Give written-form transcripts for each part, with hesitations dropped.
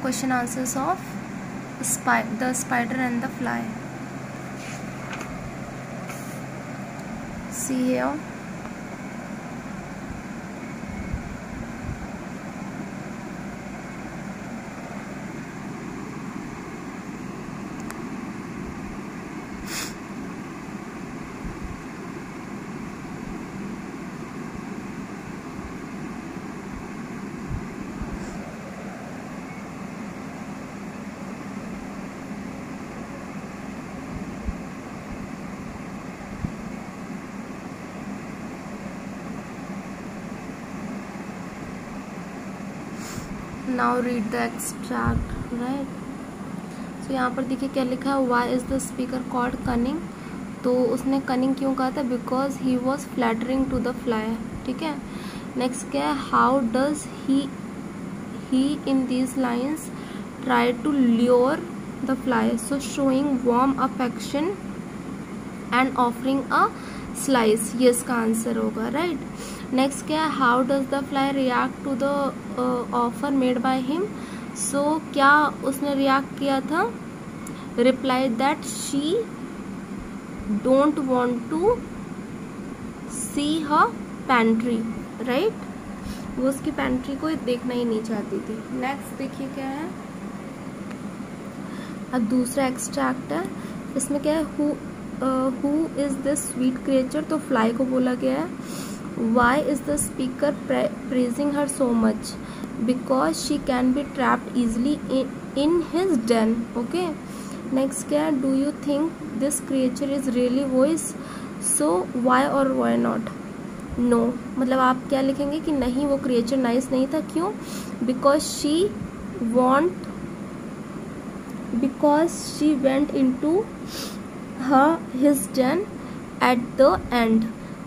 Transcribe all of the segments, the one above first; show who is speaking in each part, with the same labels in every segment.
Speaker 1: question answers of the spider and the fly. See here. Now read the extract, right? So यहाँ पर देखिए क्या लिखा है, why is the speaker called cunning? तो उसने cunning क्यों कहा था? Because he was flattering to the fly. ठीक है. Next क्या है, how does he in these lines try to lure the fly? So showing warm affection and offering a slice. ये इसका आंसर होगा, right? नेक्स्ट क्या है, how does the fly react to the offer made by him? So क्या उसने react किया था? Reply that she don't want to see her pantry, right? वो उसकी पैंट्री को देखना ही नहीं चाहती थी. नेक्स्ट देखिए क्या है, अब दूसरा एक्सट्रैक्ट है. इसमें क्या है, who is this sweet creature? तो फ्लाई को बोला गया है. Why is the speaker praising her so much? Because she can be trapped easily in his den. Okay. Next क्या है, do you think this creature is really voice? So why or why not? No. मतलब आप क्या लिखेंगे कि नहीं, वो creature nice नहीं था. क्यों? Because she went into his den at the end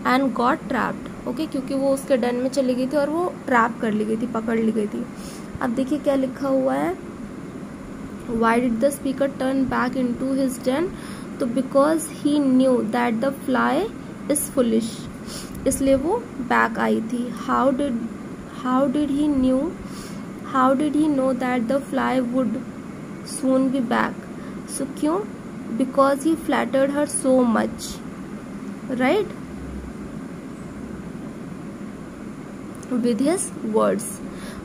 Speaker 1: and got trapped. Okay, क्योंकि वो उसके डन में चली गई थी और वो ट्रैप कर ली गई थी, पकड़ ली गई थी. अब देखिए क्या लिखा हुआ है, why did the speaker turn back into his den? तो because he knew that the fly is foolish, इसलिए वो बैक आई थी. How did he know that the fly would soon be back? So क्यों? Because he flattered her so much, right? With his words,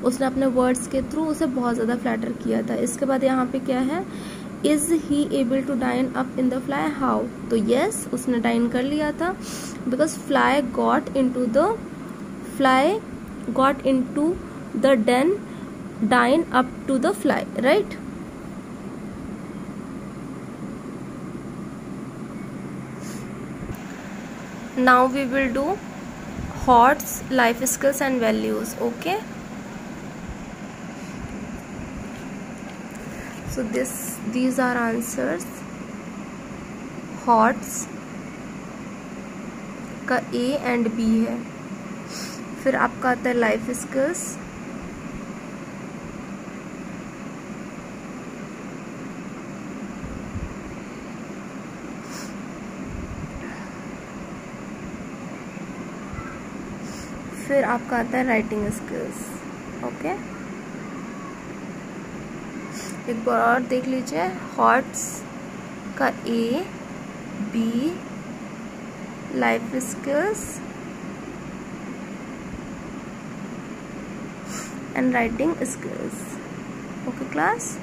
Speaker 1: उसने अपने words के through उसे बहुत ज़्यादा फ्लैटर किया था. इसके बाद यहाँ पे क्या है, is he able to dine up in the fly? How? तो यस, उसने डाइन कर लिया था. Because fly got into the den, dine up to the fly, right? Now we will do HOTS, life skills and values. Okay, so these are answers. HOTS का A and B है. फिर आपका आता है life skills, फिर आपका आता है राइटिंग स्किल्स. ओके, एक बार और देख लीजिए. हॉट्स का A, B, life skills and writing skills. Okay class.